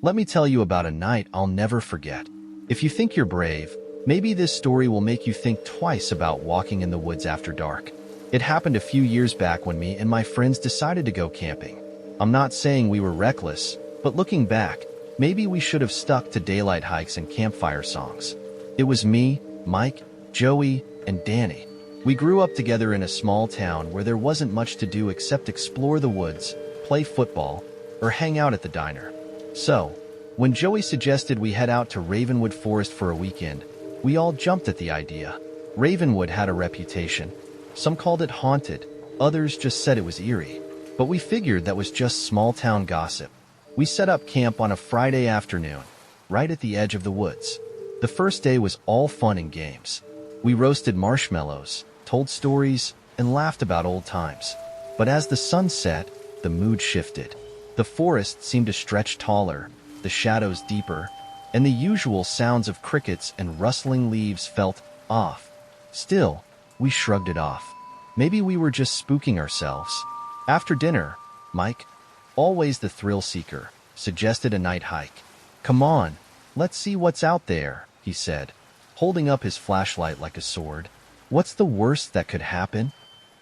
Let me tell you about a night I'll never forget. If you think you're brave, maybe this story will make you think twice about walking in the woods after dark. It happened a few years back when me and my friends decided to go camping. I'm not saying we were reckless, but looking back, maybe we should have stuck to daylight hikes and campfire songs. It was me, Mike, Joey, and Danny. We grew up together in a small town where there wasn't much to do except explore the woods, play football, or hang out at the diner. So, when Joey suggested we head out to Ravenwood Forest for a weekend, we all jumped at the idea. Ravenwood had a reputation. Some called it haunted, others just said it was eerie. But we figured that was just small-town gossip. We set up camp on a Friday afternoon, right at the edge of the woods. The first day was all fun and games. We roasted marshmallows, told stories, and laughed about old times. But as the sun set, the mood shifted. The forest seemed to stretch taller, the shadows deeper, and the usual sounds of crickets and rustling leaves felt off. Still, we shrugged it off. Maybe we were just spooking ourselves. After dinner, Mike, always the thrill seeker, suggested a night hike. "Come on, let's see what's out there," he said, holding up his flashlight like a sword. "What's the worst that could happen?"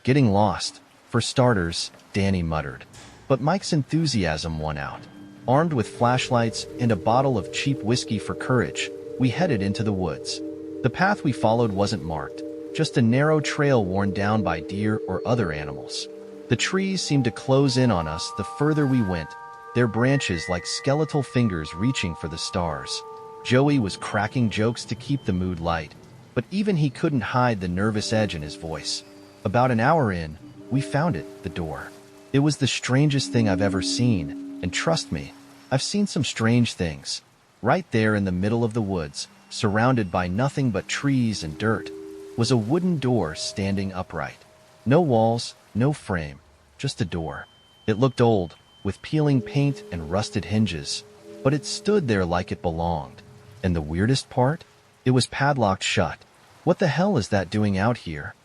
"Getting lost, for starters," Danny muttered. But Mike's enthusiasm won out. Armed with flashlights and a bottle of cheap whiskey for courage, we headed into the woods. The path we followed wasn't marked, just a narrow trail worn down by deer or other animals. The trees seemed to close in on us the further we went, their branches like skeletal fingers reaching for the stars. Joey was cracking jokes to keep the mood light, but even he couldn't hide the nervous edge in his voice. About an hour in, we found it, the door. It was the strangest thing I've ever seen, and trust me, I've seen some strange things. Right there in the middle of the woods, surrounded by nothing but trees and dirt, was a wooden door standing upright. No walls, no frame, just a door. It looked old, with peeling paint and rusted hinges, but it stood there like it belonged. And the weirdest part? It was padlocked shut. "What the hell is that doing out here?"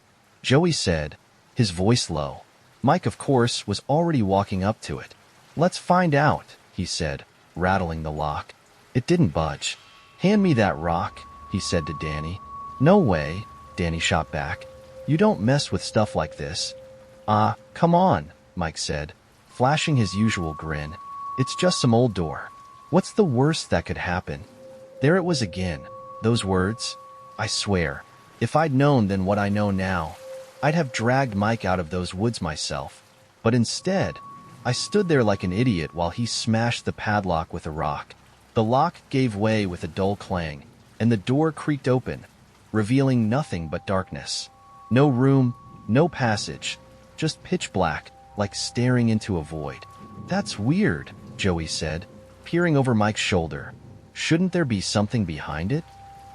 Joey said, his voice low. Mike, of course, was already walking up to it. "Let's find out," he said, rattling the lock. It didn't budge. "Hand me that rock," he said to Danny. "No way," Danny shot back. "You don't mess with stuff like this." Come on," Mike said, flashing his usual grin. "It's just some old door. What's the worst that could happen?" There it was again, those words. I swear, if I'd known then what I know now, I'd have dragged Mike out of those woods myself. But instead, I stood there like an idiot while he smashed the padlock with a rock. The lock gave way with a dull clang, and the door creaked open, revealing nothing but darkness. No room, no passage, just pitch black, like staring into a void. "That's weird," Joey said, peering over Mike's shoulder. "Shouldn't there be something behind it?"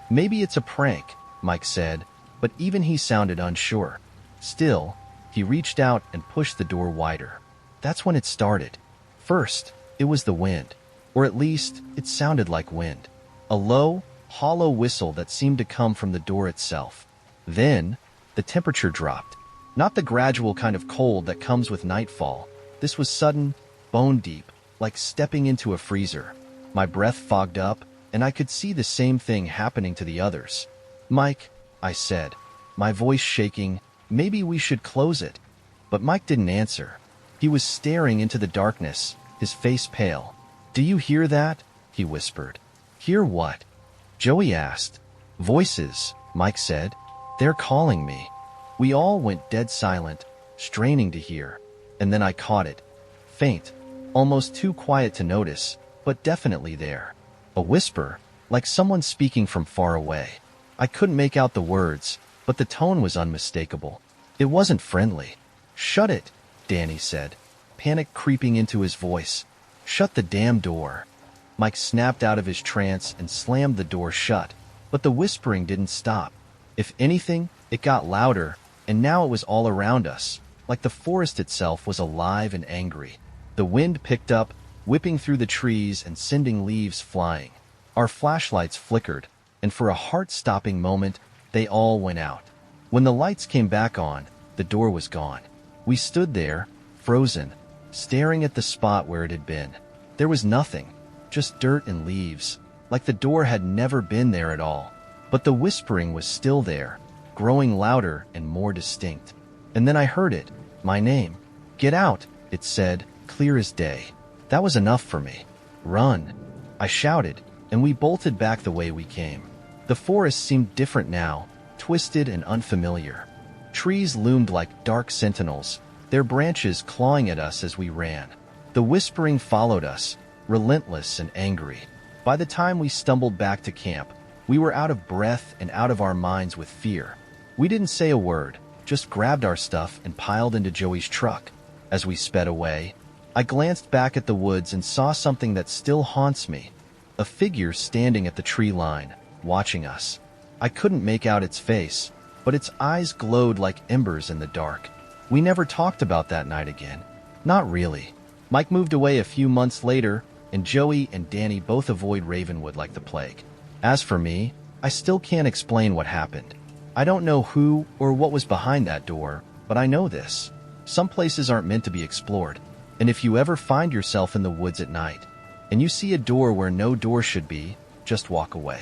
"Maybe it's a prank," Mike said, but even he sounded unsure. Still, he reached out and pushed the door wider. That's when it started. First, it was the wind, or at least, it sounded like wind. A low, hollow whistle that seemed to come from the door itself. Then, the temperature dropped. Not the gradual kind of cold that comes with nightfall. This was sudden, bone deep, like stepping into a freezer. My breath fogged up, and I could see the same thing happening to the others. "Mike," I said, my voice shaking, "maybe we should close it." But Mike didn't answer. He was staring into the darkness, his face pale. "Do you hear that?" he whispered. "Hear what?" Joey asked. "Voices," Mike said. "They're calling me." We all went dead silent, straining to hear. And then I caught it. Faint, almost too quiet to notice, but definitely there. A whisper, like someone speaking from far away. I couldn't make out the words, but the tone was unmistakable. It wasn't friendly. "Shut it," Danny said, panic creeping into his voice. "Shut the damn door." Mike snapped out of his trance and slammed the door shut, but the whispering didn't stop. If anything, it got louder, and now it was all around us, like the forest itself was alive and angry. The wind picked up, whipping through the trees and sending leaves flying. Our flashlights flickered, and for a heart-stopping moment, they all went out. When the lights came back on, the door was gone. We stood there, frozen, staring at the spot where it had been. There was nothing. just dirt and leaves, like the door had never been there at all. But the whispering was still there, growing louder and more distinct. And then I heard it, my name. "Get out," it said, clear as day. That was enough for me. "Run," I shouted, and we bolted back the way we came. The forest seemed different now, twisted and unfamiliar. Trees loomed like dark sentinels, their branches clawing at us as we ran. The whispering followed us, relentless and angry. By the time we stumbled back to camp, we were out of breath and out of our minds with fear. We didn't say a word, just grabbed our stuff and piled into Joey's truck. As we sped away, I glanced back at the woods and saw something that still haunts me. A figure standing at the tree line, watching us. I couldn't make out its face, but its eyes glowed like embers in the dark. We never talked about that night again. Not really. Mike moved away a few months later, and Joey and Danny both avoid Ravenwood like the plague. As for me, I still can't explain what happened. I don't know who or what was behind that door, but I know this. Some places aren't meant to be explored, and if you ever find yourself in the woods at night, and you see a door where no door should be, just walk away.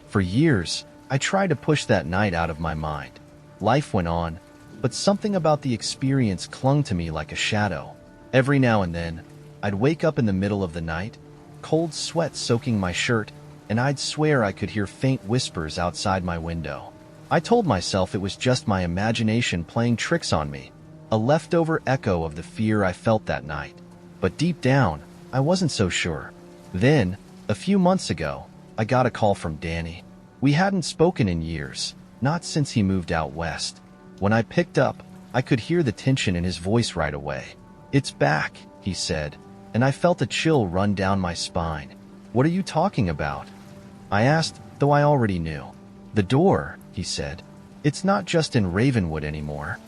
For years, I tried to push that night out of my mind. Life went on, but something about the experience clung to me like a shadow. Every now and then, I'd wake up in the middle of the night, cold sweat soaking my shirt, and I'd swear I could hear faint whispers outside my window. I told myself it was just my imagination playing tricks on me, a leftover echo of the fear I felt that night. But deep down, I wasn't so sure. Then, a few months ago, I got a call from Danny. We hadn't spoken in years, not since he moved out west. When I picked up, I could hear the tension in his voice right away. "It's back," he said, and I felt a chill run down my spine. "What are you talking about?" I asked, though I already knew. "The door," he said. "It's not just in Ravenwood anymore."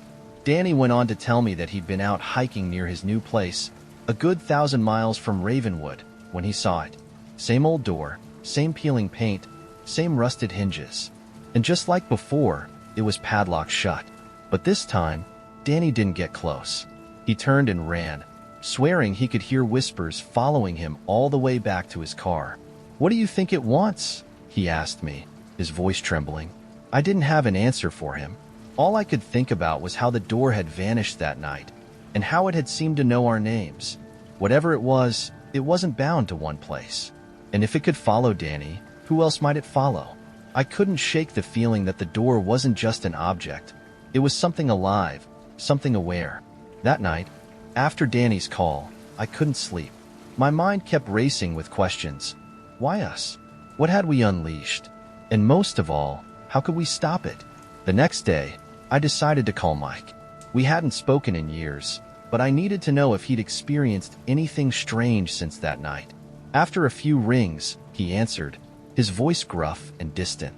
Danny went on to tell me that he'd been out hiking near his new place, a good 1,000 miles from Ravenwood, when he saw it. Same old door, same peeling paint, same rusted hinges. And just like before, it was padlocked shut. But this time, Danny didn't get close. He turned and ran, swearing he could hear whispers following him all the way back to his car. "What do you think it wants?" he asked me, his voice trembling. I didn't have an answer for him. All I could think about was how the door had vanished that night, and how it had seemed to know our names. Whatever it wasn't bound to one place. And if it could follow Danny, who else might it follow? I couldn't shake the feeling that the door wasn't just an object. It was something alive, something aware. That night, after Danny's call, I couldn't sleep. My mind kept racing with questions. Why us? What had we unleashed? And most of all, how could we stop it? The next day, I decided to call Mike. We hadn't spoken in years, but I needed to know if he'd experienced anything strange since that night. After a few rings, he answered, his voice gruff and distant.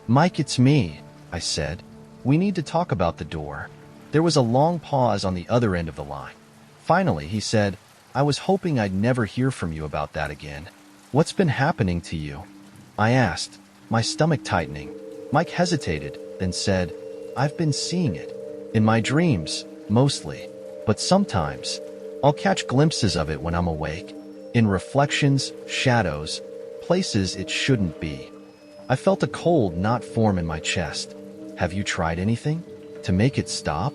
"Mike, it's me," I said. "We need to talk about the door." There was a long pause on the other end of the line. Finally, he said, "I was hoping I'd never hear from you about that again. What's been happening to you?" I asked, my stomach tightening. Mike hesitated, then said, "I've been seeing it. In my dreams, mostly. But sometimes, I'll catch glimpses of it when I'm awake. In reflections, shadows, places it shouldn't be." I felt a cold knot form in my chest. "Have you tried anything? To make it stop?"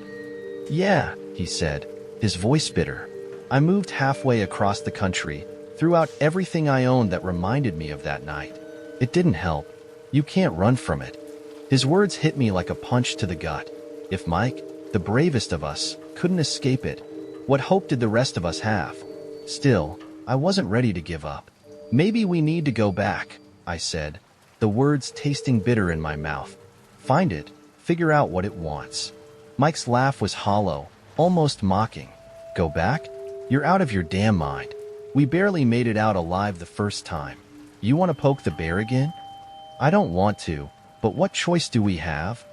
"Yeah," he said, his voice bitter. "I moved halfway across the country, threw out everything I owned that reminded me of that night. It didn't help. You can't run from it." His words hit me like a punch to the gut. If Mike, the bravest of us, couldn't escape it, what hope did the rest of us have? Still, I wasn't ready to give up. "Maybe we need to go back," I said, the words tasting bitter in my mouth. "Find it, figure out what it wants." Mike's laugh was hollow, almost mocking. "Go back? You're out of your damn mind. We barely made it out alive the first time. You want to poke the bear again?" "I don't want to, but what choice do we have?"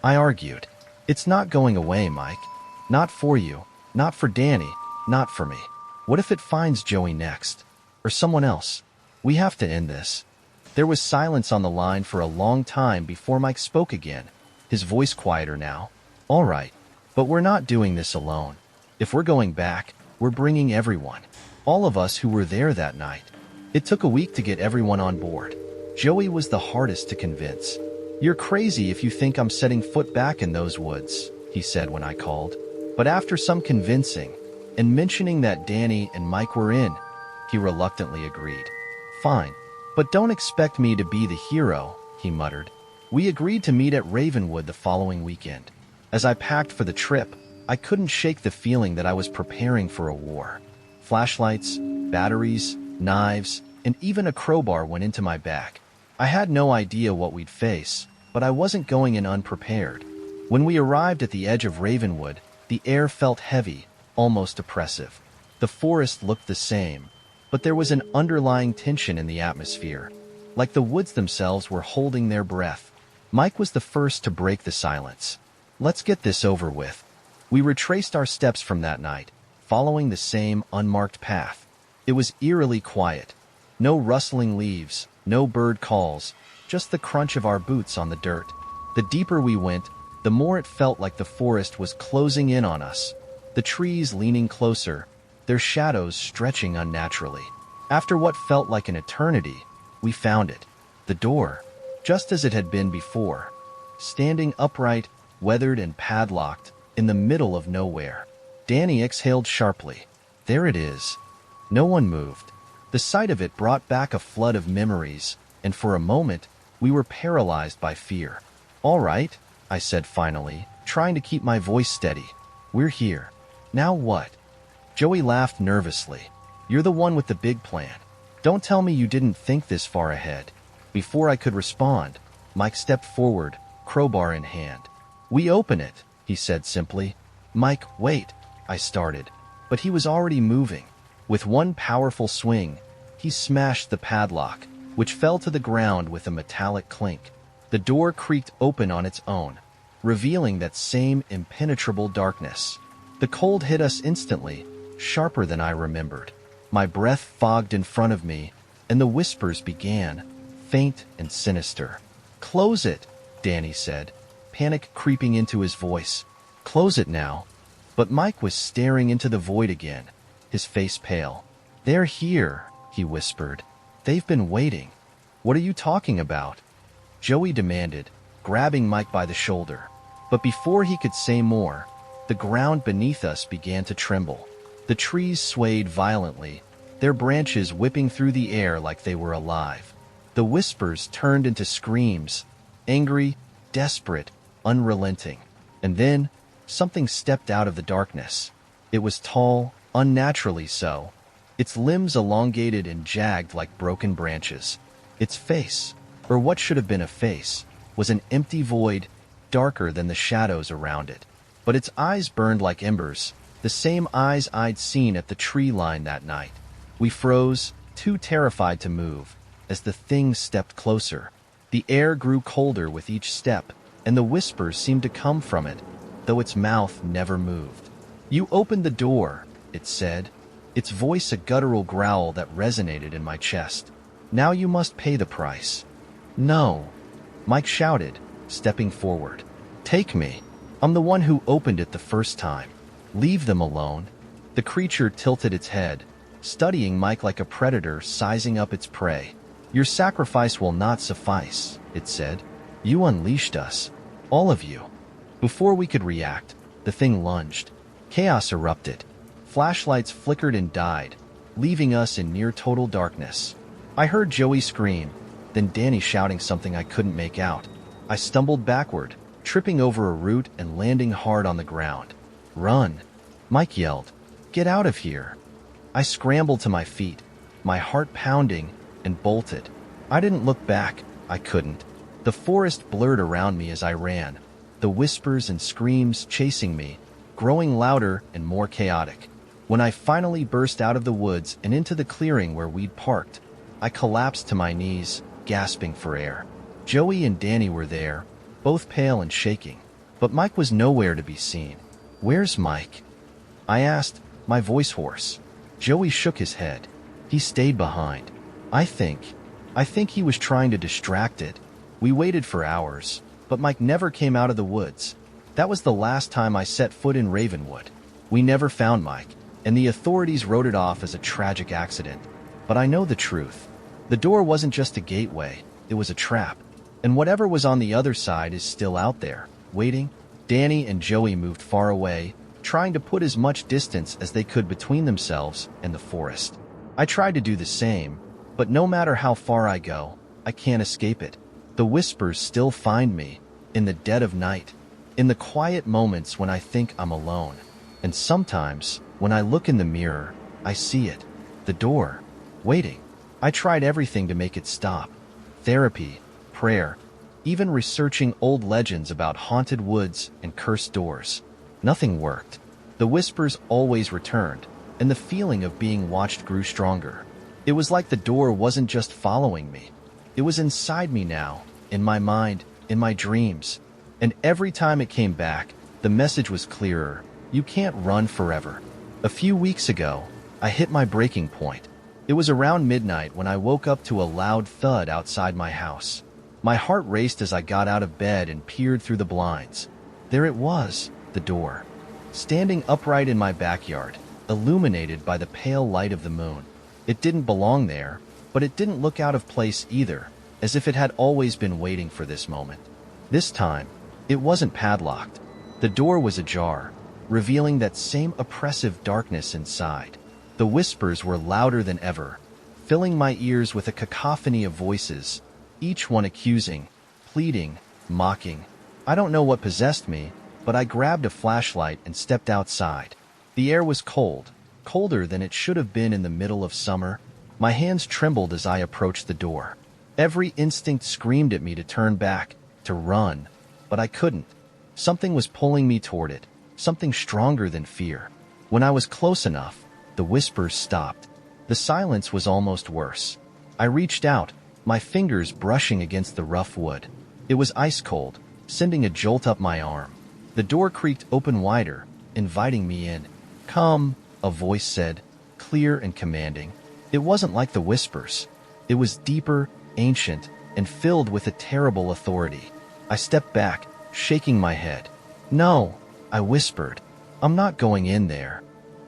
I argued. "It's not going away, Mike. Not for you, not for Danny, not for me. What if it finds Joey next? Or someone else? We have to end this." There was silence on the line for a long time before Mike spoke again, his voice quieter now. "All right, but we're not doing this alone. If we're going back, we're bringing everyone. All of us who were there that night." It took a week to get everyone on board. Joey was the hardest to convince. "You're crazy if you think I'm setting foot back in those woods," he said when I called. But after some convincing, and mentioning that Danny and Mike were in, he reluctantly agreed. "Fine, but don't expect me to be the hero," he muttered. We agreed to meet at Ravenwood the following weekend. As I packed for the trip, I couldn't shake the feeling that I was preparing for a war. Flashlights, batteries, knives, and even a crowbar went into my bag. I had no idea what we'd face, but I wasn't going in unprepared. When we arrived at the edge of Ravenwood, the air felt heavy, almost oppressive. The forest looked the same, but there was an underlying tension in the atmosphere, like the woods themselves were holding their breath. Mike was the first to break the silence. "Let's get this over with." We retraced our steps from that night, following the same unmarked path. It was eerily quiet. No rustling leaves, no bird calls, just the crunch of our boots on the dirt. The deeper we went, the more it felt like the forest was closing in on us, the trees leaning closer, their shadows stretching unnaturally. After what felt like an eternity, we found it. The door, just as it had been before, standing upright, weathered and padlocked, in the middle of nowhere. Danny exhaled sharply. There it is. No one moved. The sight of it brought back a flood of memories, and for a moment, we were paralyzed by fear. "All right," I said finally, trying to keep my voice steady. "We're here. Now what?" Joey laughed nervously. "You're the one with the big plan. Don't tell me you didn't think this far ahead." Before I could respond, Mike stepped forward, crowbar in hand. "We open it," he said simply. "Mike, wait," I started, but he was already moving. With one powerful swing, he smashed the padlock, which fell to the ground with a metallic clink. The door creaked open on its own, revealing that same impenetrable darkness. The cold hit us instantly, sharper than I remembered. My breath fogged in front of me, and the whispers began, faint and sinister. "Close it," Danny said, panic creeping into his voice. "Close it now." But Mike was staring into the void again, his face pale. "They're here," he whispered. "They've been waiting." "What are you talking about?" Joey demanded, grabbing Mike by the shoulder. But before he could say more, the ground beneath us began to tremble. The trees swayed violently, their branches whipping through the air like they were alive. The whispers turned into screams, angry, desperate, unrelenting. And then, something stepped out of the darkness. It was tall, unnaturally so, its limbs elongated and jagged like broken branches. Its face, or what should have been a face, was an empty void, darker than the shadows around it. But its eyes burned like embers, the same eyes I'd seen at the tree line that night. We froze, too terrified to move, as the thing stepped closer. The air grew colder with each step, and the whispers seemed to come from it, though its mouth never moved. "You opened the door," it said, its voice a guttural growl that resonated in my chest. "Now you must pay the price." "No," Mike shouted, stepping forward. "Take me. I'm the one who opened it the first time. Leave them alone." The creature tilted its head, studying Mike like a predator sizing up its prey. "Your sacrifice will not suffice," it said. "You unleashed us. All of you." Before we could react, the thing lunged. Chaos erupted. Flashlights flickered and died, leaving us in near-total darkness. I heard Joey scream, then Danny shouting something I couldn't make out. I stumbled backward, tripping over a root and landing hard on the ground. "Run!" Mike yelled. "Get out of here!" I scrambled to my feet, my heart pounding, and bolted. I didn't look back. I couldn't. The forest blurred around me as I ran, the whispers and screams chasing me, growing louder and more chaotic. When I finally burst out of the woods and into the clearing where we'd parked, I collapsed to my knees, gasping for air. Joey and Danny were there, both pale and shaking, but Mike was nowhere to be seen. "Where's Mike?" I asked, my voice hoarse. Joey shook his head. He stayed behind. I think he was trying to distract it. We waited for hours, but Mike never came out of the woods. That was the last time I set foot in Ravenwood. We never found Mike, and the authorities wrote it off as a tragic accident. But I know the truth. The door wasn't just a gateway, it was a trap. And whatever was on the other side is still out there, waiting. Danny and Joey moved far away, trying to put as much distance as they could between themselves and the forest. I tried to do the same, but no matter how far I go, I can't escape it. The whispers still find me, in the dead of night, in the quiet moments when I think I'm alone. And sometimes, when I look in the mirror, I see it. The door, waiting. I tried everything to make it stop. Therapy, prayer, even researching old legends about haunted woods and cursed doors. Nothing worked. The whispers always returned, and the feeling of being watched grew stronger. It was like the door wasn't just following me. It was inside me now, in my mind, in my dreams. And every time it came back, the message was clearer. You can't run forever. A few weeks ago, I hit my breaking point. It was around midnight when I woke up to a loud thud outside my house. My heart raced as I got out of bed and peered through the blinds. There it was, the door, standing upright in my backyard, illuminated by the pale light of the moon. It didn't belong there, but it didn't look out of place either, as if it had always been waiting for this moment. This time, it wasn't padlocked. The door was ajar, revealing that same oppressive darkness inside. The whispers were louder than ever, filling my ears with a cacophony of voices, each one accusing, pleading, mocking. I don't know what possessed me, but I grabbed a flashlight and stepped outside. The air was cold, colder than it should have been in the middle of summer. My hands trembled as I approached the door. Every instinct screamed at me to turn back, to run, but I couldn't. Something was pulling me toward it, something stronger than fear. When I was close enough, the whispers stopped. The silence was almost worse. I reached out, my fingers brushing against the rough wood. It was ice cold, sending a jolt up my arm. The door creaked open wider, inviting me in. "Come," a voice said, clear and commanding. It wasn't like the whispers. It was deeper, ancient, and filled with a terrible authority. I stepped back, shaking my head. "No," I whispered. "I'm not going in there."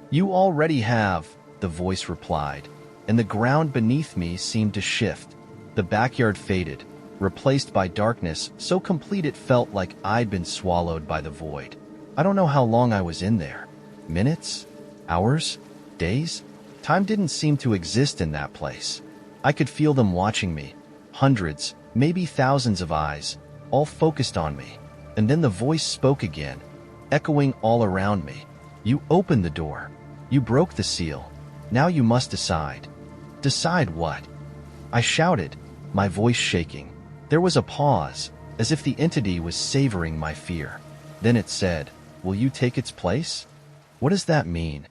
"You already have," the voice replied, and the ground beneath me seemed to shift. The backyard faded, replaced by darkness so complete it felt like I'd been swallowed by the void. I don't know how long I was in there. Minutes? Hours? Days? Time didn't seem to exist in that place. I could feel them watching me. Hundreds, maybe thousands of eyes, all focused on me. And then the voice spoke again, echoing all around me. "You opened the door. You broke the seal. Now you must decide." "Decide what?" I shouted, my voice shaking. There was a pause, as if the entity was savoring my fear. Then it said, "Will you take its place?" "What does that mean?"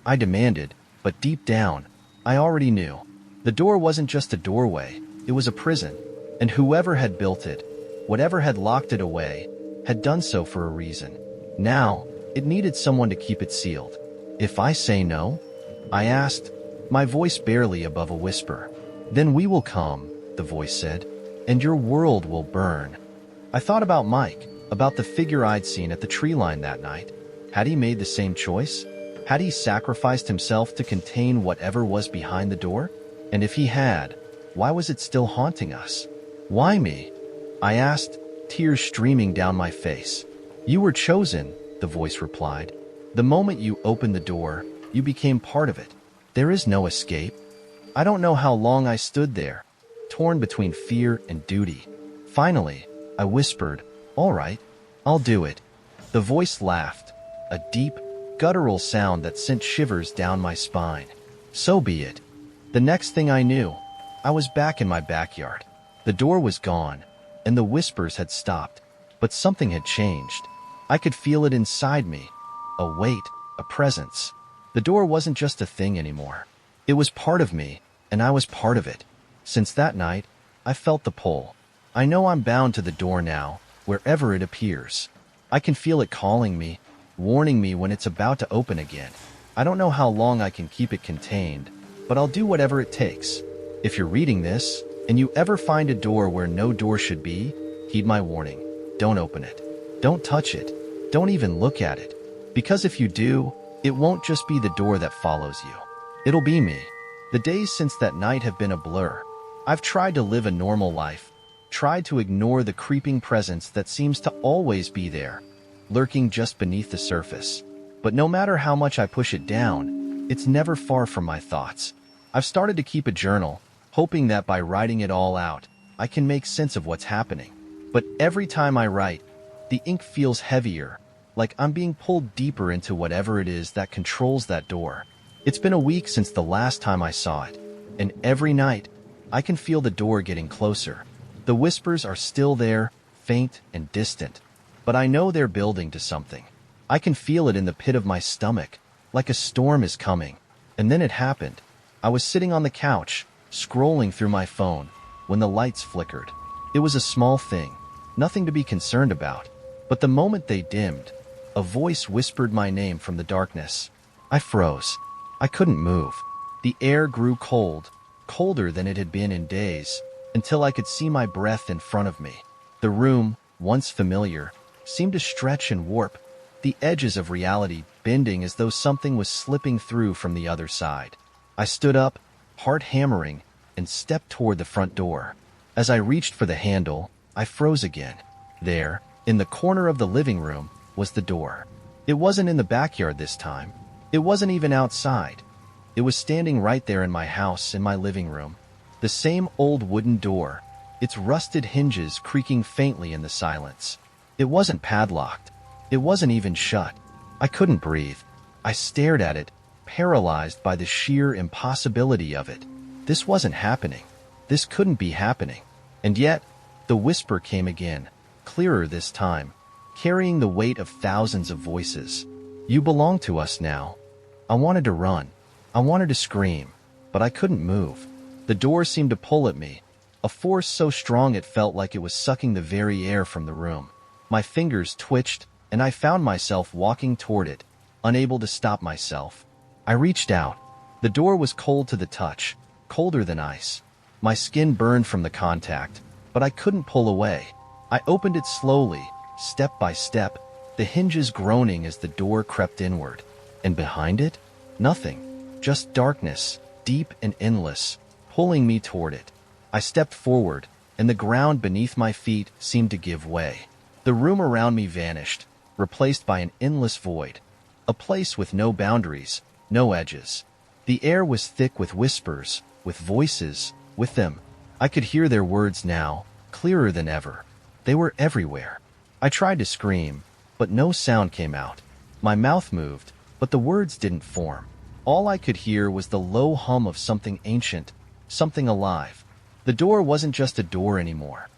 I demanded, but deep down, I already knew. The door wasn't just a doorway, it was a prison, and whoever had built it, whatever had locked it away, had done so for a reason. Now, it needed someone to keep it sealed. "If I say no?" I asked, my voice barely above a whisper. "Then we will come," the voice said, "and your world will burn." I thought about Mike, about the figure I'd seen at the tree line that night. Had he made the same choice? Had he sacrificed himself to contain whatever was behind the door? And if he had, why was it still haunting us? "Why me?" I asked, tears streaming down my face. "You were chosen," the voice replied. "The moment you opened the door, you became part of it. There is no escape." I don't know how long I stood there, torn between fear and duty. Finally, I whispered, "All right, I'll do it." The voice laughed, a deep, guttural sound that sent shivers down my spine. So be it. The next thing I knew, I was back in my backyard. The door was gone, and the whispers had stopped, but something had changed. I could feel it inside me, a weight, a presence. The door wasn't just a thing anymore. It was part of me, and I was part of it. Since that night, I felt the pull. I know I'm bound to the door now, wherever it appears. I can feel it calling me, warning me when it's about to open again. I don't know how long I can keep it contained, but I'll do whatever it takes. If you're reading this, and you ever find a door where no door should be, heed my warning. Don't open it. Don't touch it. Don't even look at it. Because if you do, it won't just be the door that follows you. It'll be me. The days since that night have been a blur. I've tried to live a normal life, tried to ignore the creeping presence that seems to always be there, lurking just beneath the surface. But no matter how much I push it down, it's never far from my thoughts. I've started to keep a journal, hoping that by writing it all out, I can make sense of what's happening. But every time I write, the ink feels heavier, like I'm being pulled deeper into whatever it is that controls that door. It's been a week since the last time I saw it, and every night, I can feel the door getting closer. The whispers are still there, faint and distant, but I know they're building to something. I can feel it in the pit of my stomach, like a storm is coming. And then it happened. I was sitting on the couch, scrolling through my phone, when the lights flickered. It was a small thing, nothing to be concerned about. But the moment they dimmed, a voice whispered my name from the darkness. I froze. I couldn't move. The air grew cold, colder than it had been in days, until I could see my breath in front of me. The room, once familiar, seemed to stretch and warp, the edges of reality bending as though something was slipping through from the other side. I stood up, heart hammering, and stepped toward the front door. As I reached for the handle, I froze again. There, in the corner of the living room, was the door. It wasn't in the backyard this time. It wasn't even outside. It was standing right there in my house, in my living room. The same old wooden door, its rusted hinges creaking faintly in the silence. It wasn't padlocked. It wasn't even shut. I couldn't breathe. I stared at it, paralyzed by the sheer impossibility of it. This wasn't happening. This couldn't be happening. And yet, the whisper came again, clearer this time, carrying the weight of thousands of voices. You belong to us now. I wanted to run. I wanted to scream, but I couldn't move. The door seemed to pull at me, a force so strong it felt like it was sucking the very air from the room. My fingers twitched, and I found myself walking toward it, unable to stop myself. I reached out. The door was cold to the touch, colder than ice. My skin burned from the contact, but I couldn't pull away. I opened it slowly, step by step, the hinges groaning as the door crept inward. And behind it? Nothing. Just darkness, deep and endless, pulling me toward it. I stepped forward, and the ground beneath my feet seemed to give way. The room around me vanished, replaced by an endless void, a place with no boundaries, no edges. The air was thick with whispers, with voices, with them. I could hear their words now, clearer than ever. They were everywhere. I tried to scream, but no sound came out. My mouth moved, but the words didn't form. All I could hear was the low hum of something ancient, something alive. The door wasn't just a door anymore.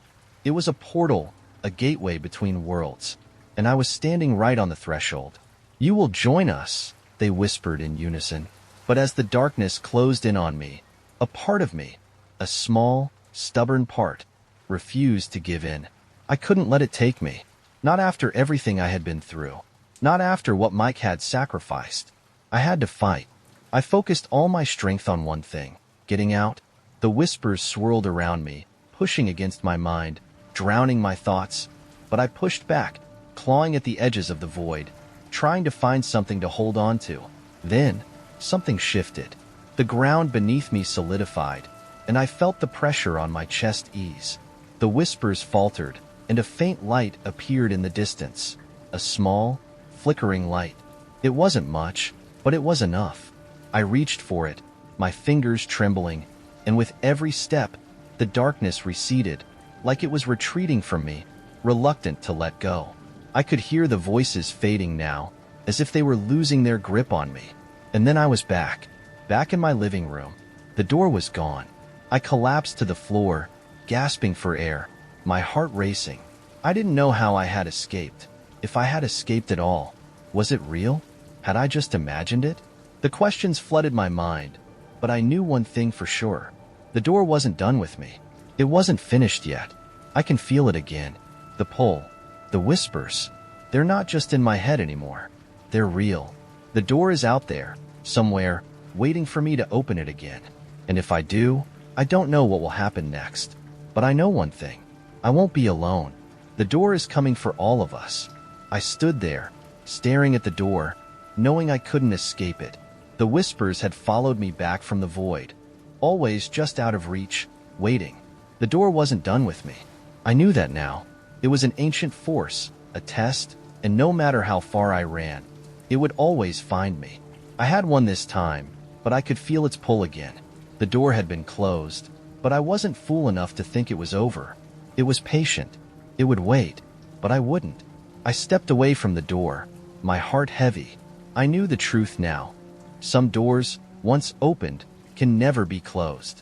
It was a portal, a gateway between worlds. And I was standing right on the threshold. You will join us, they whispered in unison. But as the darkness closed in on me, a part of me, a small, stubborn part, refused to give in. I couldn't let it take me. Not after everything I had been through. Not after what Mike had sacrificed. I had to fight. I focused all my strength on one thing, getting out. The whispers swirled around me, pushing against my mind, drowning my thoughts. But I pushed back, clawing at the edges of the void, trying to find something to hold on to. Then, something shifted. The ground beneath me solidified, and I felt the pressure on my chest ease. The whispers faltered, and a faint light appeared in the distance. A small, flickering light. It wasn't much, but it was enough. I reached for it, my fingers trembling, and with every step, the darkness receded, like it was retreating from me, reluctant to let go. I could hear the voices fading now, as if they were losing their grip on me. And then I was back in my living room. The door was gone. I collapsed to the floor, gasping for air, my heart racing. I didn't know how I had escaped. If I had escaped at all. Was it real? Had I just imagined it? The questions flooded my mind, but I knew one thing for sure. The door wasn't done with me. It wasn't finished yet. I can feel it again. The pull. The whispers. They're not just in my head anymore. They're real. The door is out there, somewhere, waiting for me to open it again. And if I do, I don't know what will happen next. But I know one thing. I won't be alone. The door is coming for all of us. I stood there, staring at the door, knowing I couldn't escape it. The whispers had followed me back from the void, always just out of reach, waiting. The door wasn't done with me. I knew that now. It was an ancient force, a test, and no matter how far I ran, it would always find me. I had won this time, but I could feel its pull again. The door had been closed, but I wasn't fool enough to think it was over. It was patient. It would wait, but I wouldn't. I stepped away from the door, my heart heavy. I knew the truth now. Some doors, once opened, can never be closed.